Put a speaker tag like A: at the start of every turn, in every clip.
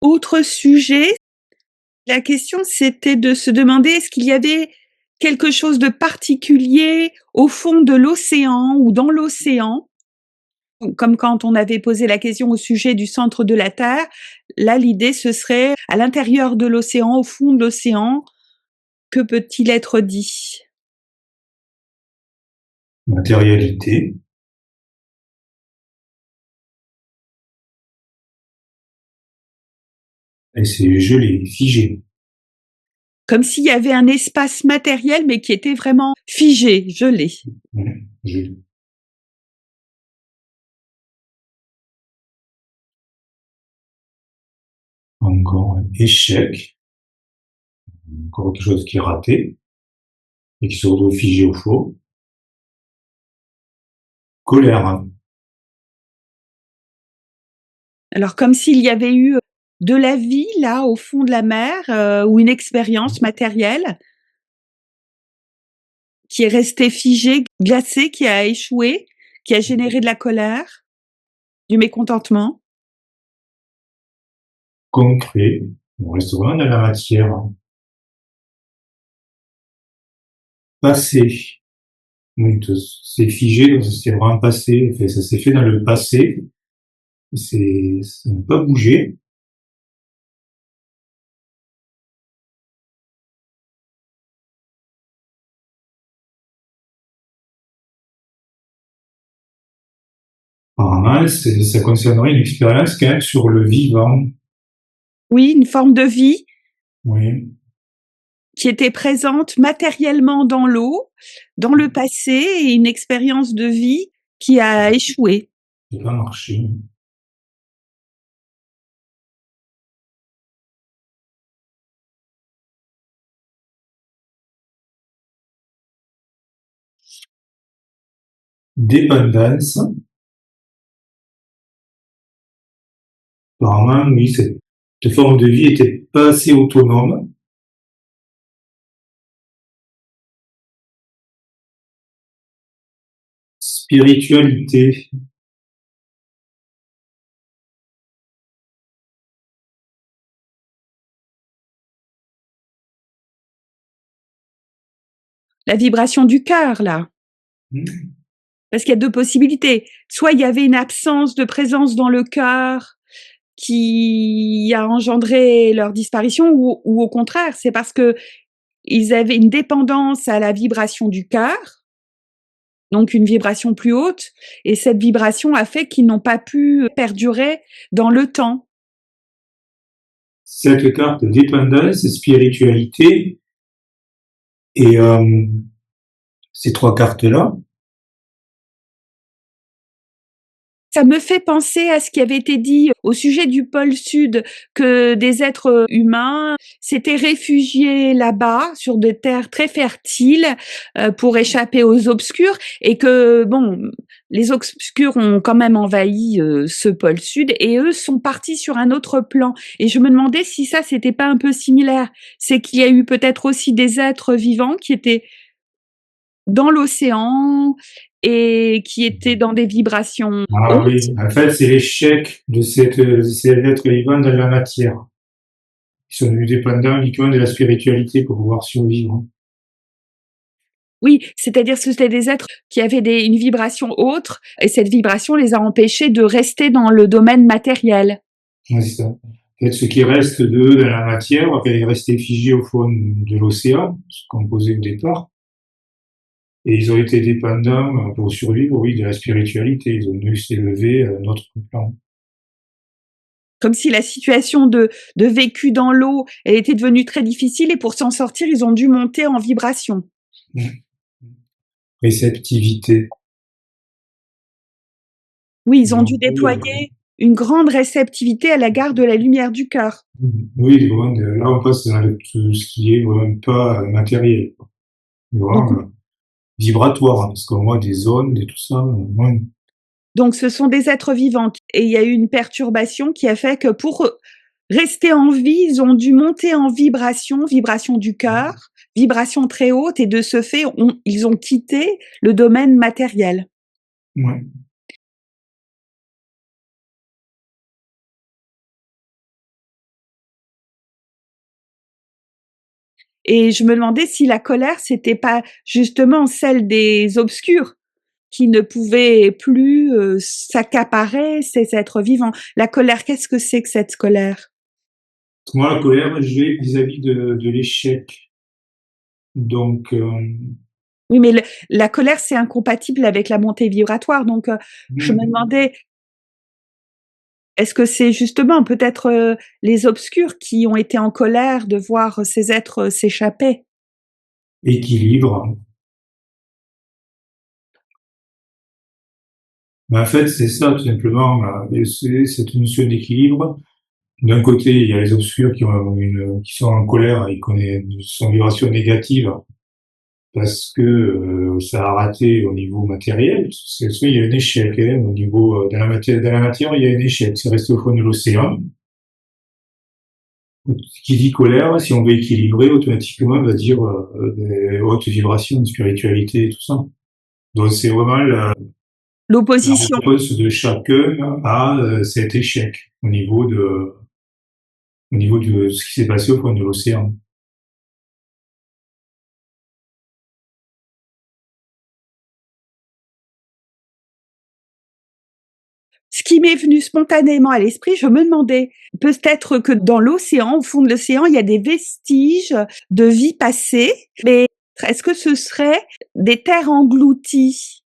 A: autre sujet. La question, c'était de se demander est-ce qu'il y avait quelque chose de particulier au fond de l'océan ou dans l'océan? Comme quand on avait posé la question au sujet du centre de la Terre, là, l'idée, ce serait à l'intérieur de l'océan, au fond de l'océan, que peut-il être dit?
B: Matérialité. Et c'est gelé, figé.
A: Comme s'il y avait un espace matériel, mais qui était vraiment figé, gelé.
B: Gelé. Encore un échec. Encore quelque chose qui est raté. Et qui se retrouve figé au fond. Colère.
A: Alors comme s'il y avait eu de la vie là au fond de la mer, ou une expérience matérielle qui est restée figée, glacée, qui a échoué, qui a généré de la colère, du mécontentement.
B: Concret. On reste vraiment dans la matière. Passé. Oui, c'est figé, donc c'est vraiment passé. Enfin, ça s'est fait dans le passé. Ça n'a pas bougé. Apparemment, ça concernerait une expérience quand même sur le vivant.
A: Oui, une forme de vie
B: Oui.
A: qui était présente matériellement dans l'eau, dans le passé, et une expérience de vie qui a échoué.
B: Ça n'a pas marché. Dépendance. Apparemment, oui, cette forme de vie était pas assez autonome. Spiritualité.
A: La vibration du cœur, là. Parce qu'il y a deux possibilités. Soit il y avait une absence de présence dans le cœur qui a engendré leur disparition, ou au contraire, c'est parce que ils avaient une dépendance à la vibration du cœur, donc une vibration plus haute, et cette vibration a fait qu'ils n'ont pas pu perdurer dans le temps.
B: Cette carte dépendance, spiritualité, et ces trois cartes-là,
A: Ça me fait penser à ce qui avait été dit au sujet du pôle sud, que des êtres humains s'étaient réfugiés là-bas, sur des terres très fertiles, pour échapper aux obscurs, et que, bon, les obscurs ont quand même envahi ce pôle sud, et eux sont partis sur un autre plan. Et je me demandais si ça, c'était pas un peu similaire. C'est qu'il y a eu peut-être aussi des êtres vivants qui étaient dans l'océan et qui étaient dans des vibrations
B: ah
A: hautes.
B: oui, en fait, c'est l'échec de ces êtres vivants dans la matière. Ils sont devenus dépendants uniquement de la spiritualité pour pouvoir survivre.
A: Oui, c'est-à-dire que c'était des êtres qui avaient une vibration autre, et cette vibration les a empêchés de rester dans le domaine matériel.
B: Ouais, c'est ça. En fait, ce qui reste d'eux dans la matière, enfin, est resté figé au fond de l'océan, ce qu'on posait au départ. Et ils ont été dépendants pour survivre, oui, de la spiritualité. Ils ont dû s'élever à un autre plan.
A: Comme si la situation de vécu dans l'eau, elle était devenue très difficile, et pour s'en sortir, ils ont dû monter en vibration.
B: Réceptivité.
A: Oui, ils ont dû
B: Donc,
A: déployer une grande réceptivité à l'égard de la lumière du cœur.
B: oui, vraiment, là, on passe dans tout ce qui est vraiment pas matériel. Mais
A: Donc,
B: vraiment vibratoire, hein, parce qu'on voit des ondes et tout ça. Ouais.
A: donc ce sont des êtres vivants, et il y a eu une perturbation qui a fait que pour rester en vie, ils ont dû monter en vibration, vibration du cœur, vibration très haute, et de ce fait, ils ont quitté le domaine matériel.
B: Ouais.
A: Et je me demandais si la colère, c'était pas justement celle des obscurs qui ne pouvaient plus s'accaparer ces êtres vivants. La colère, qu'est-ce que c'est que cette colère?
B: Moi, la colère, j'ai vis-à-vis de l'échec. Donc,
A: Oui, mais la colère, c'est incompatible avec la montée vibratoire. Donc, je me demandais, est-ce que c'est justement peut-être les obscurs qui ont été en colère de voir ces êtres s'échapper?
B: équilibre. Mais en fait, c'est ça, tout simplement. C'est cette notion d'équilibre. D'un côté, il y a les obscurs qui sont en colère et qui ont une vibration négative parce que ça a raté au niveau matériel. Il y a un échec hein, au niveau dans la matière, il y a un échec. C'est resté au fond de l'océan. Qui dit colère, si on veut équilibrer, automatiquement, on va dire des hautes vibrations de spiritualité et tout ça. Donc c'est vraiment la
A: L'opposition.
B: réponse de chacun à cet échec au niveau de ce qui s'est passé au fond de l'océan.
A: Ce qui m'est venu spontanément à l'esprit, je me demandais, peut-être que dans l'océan, au fond de l'océan, il y a des vestiges de vie passée, mais est-ce que ce serait des terres englouties?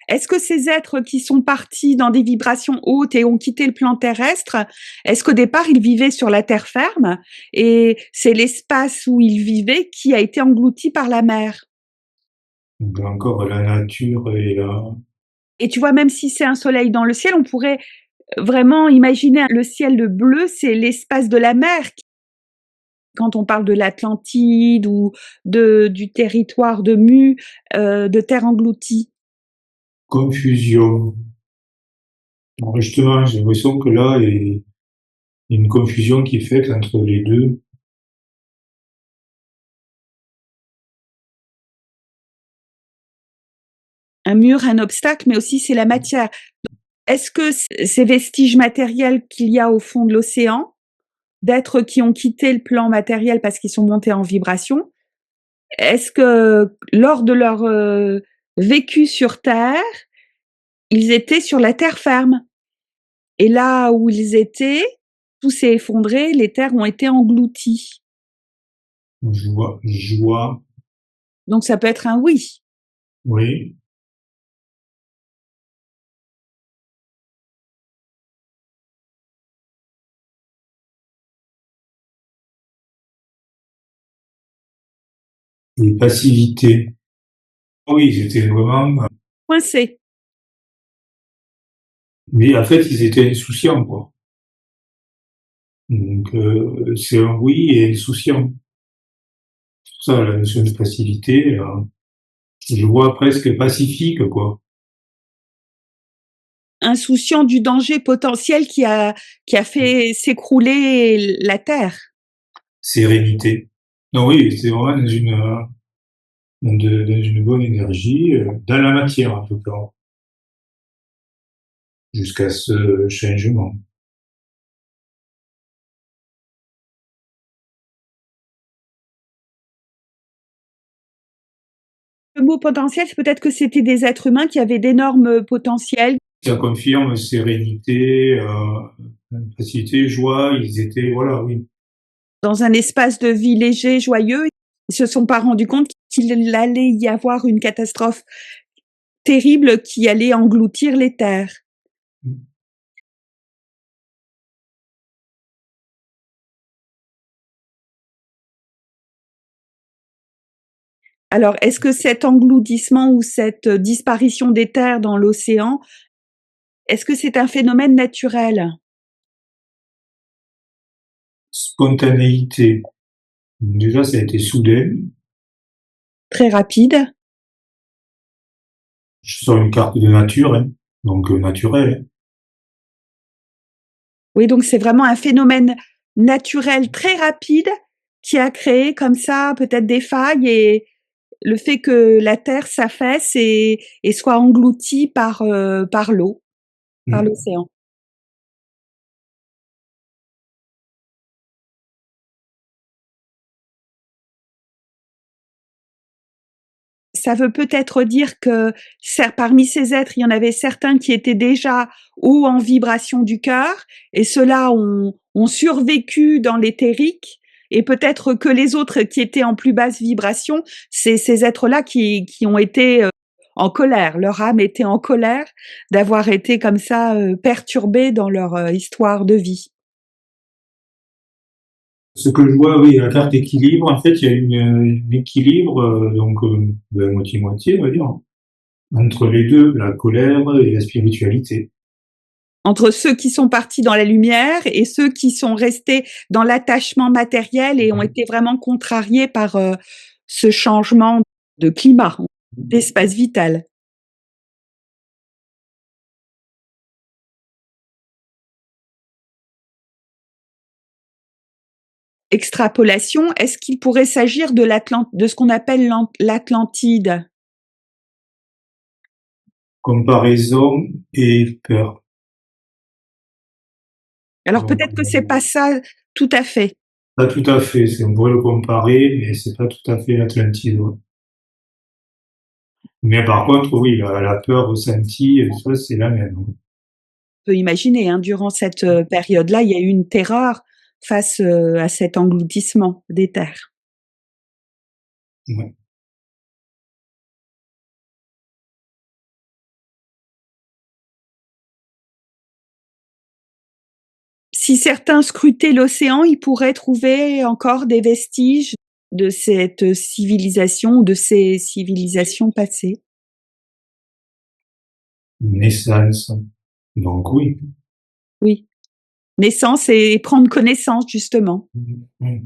A: Est-ce que ces êtres qui sont partis dans des vibrations hautes et ont quitté le plan terrestre, est-ce qu'au départ, ils vivaient sur la terre ferme et c'est l'espace où ils vivaient qui a été englouti par la mer?
B: Donc encore la nature et la...
A: Et tu vois, même si c'est un soleil dans le ciel, on pourrait vraiment imaginer le ciel bleu, c'est l'espace de la mer. Quand on parle de l'Atlantide ou du territoire de Mu, de terre engloutie.
B: confusion. Bon, justement, j'ai l'impression que là, il y a une confusion qui est faite entre les deux.
A: Un mur, un obstacle, mais aussi c'est la matière. Est-ce que ces vestiges matériels qu'il y a au fond de l'océan, d'êtres qui ont quitté le plan matériel parce qu'ils sont montés en vibration, est-ce que lors de leur vécu sur Terre, ils étaient sur la terre ferme? Et là où ils étaient, tout s'est effondré, les terres ont été englouties.
B: Joie,
A: Donc ça peut être un oui.
B: oui, et passivité. Oui, ils étaient vraiment...
A: Coincé.
B: Mais en fait, ils étaient insouciants, quoi. Donc, c'est un oui et insouciant. C'est pour ça, la notion de passivité, je vois presque pacifique, quoi.
A: Insouciant du danger potentiel qui a fait s'écrouler la terre.
B: Sérénité. Non, oui, c'est vraiment dans une bonne énergie, dans la matière, en tout cas, jusqu'à ce changement.
A: Le mot potentiel, c'est peut-être que c'était des êtres humains qui avaient d'énormes potentiels.
B: Ça confirme sérénité, facilité, joie, ils étaient, voilà, oui.
A: Dans un espace de vie léger, joyeux, ils se sont pas rendus compte qu'il allait y avoir une catastrophe terrible qui allait engloutir les terres. Alors, est-ce que cet engloutissement ou cette disparition des terres dans l'océan, est-ce que c'est un phénomène naturel?
B: Spontanéité. Déjà, ça a été soudain.
A: Très rapide?
B: Je sors une carte de nature, hein, donc naturel.
A: Oui, donc c'est vraiment un phénomène naturel très rapide qui a créé comme ça peut-être des failles et le fait que la terre s'affaisse et soit engloutie par l'eau, par
B: Hein.
A: l'océan. ça veut peut-être dire que parmi ces êtres, il y en avait certains qui étaient déjà haut en vibration du cœur, et ceux-là ont survécu dans l'éthérique, et peut-être que les autres qui étaient en plus basse vibration, c'est ces êtres-là qui ont été en colère. Leur âme était en colère d'avoir été comme ça perturbée dans leur histoire de vie.
B: Ce que je vois, oui, la carte équilibre, en fait, il y a un équilibre, moitié-moitié, on va dire, entre les deux, la colère et la spiritualité.
A: Entre ceux qui sont partis dans la lumière et ceux qui sont restés dans l'attachement matériel et ont été vraiment contrariés par ce changement de climat, d'espace vital. Extrapolation, est-ce qu'il pourrait s'agir de ce qu'on appelle l'Atlantide?
B: Comparaison et peur.
A: Alors
B: Donc,
A: peut-être que c'est pas ça tout à fait.
B: pas tout à fait, on pourrait le comparer, mais c'est pas tout à fait l'Atlantide. Ouais. Mais par contre, oui, la peur ressentie, ça, c'est la même.
A: On peut imaginer, hein, durant cette période-là, il y a eu une terreur face à cet engloutissement des terres.
B: Ouais.
A: Si certains scrutaient l'océan, ils pourraient trouver encore des vestiges de cette civilisation ou de ces civilisations passées.
B: Naissance. Donc oui.
A: Oui. Naissance et prendre connaissance, justement.
B: Mm.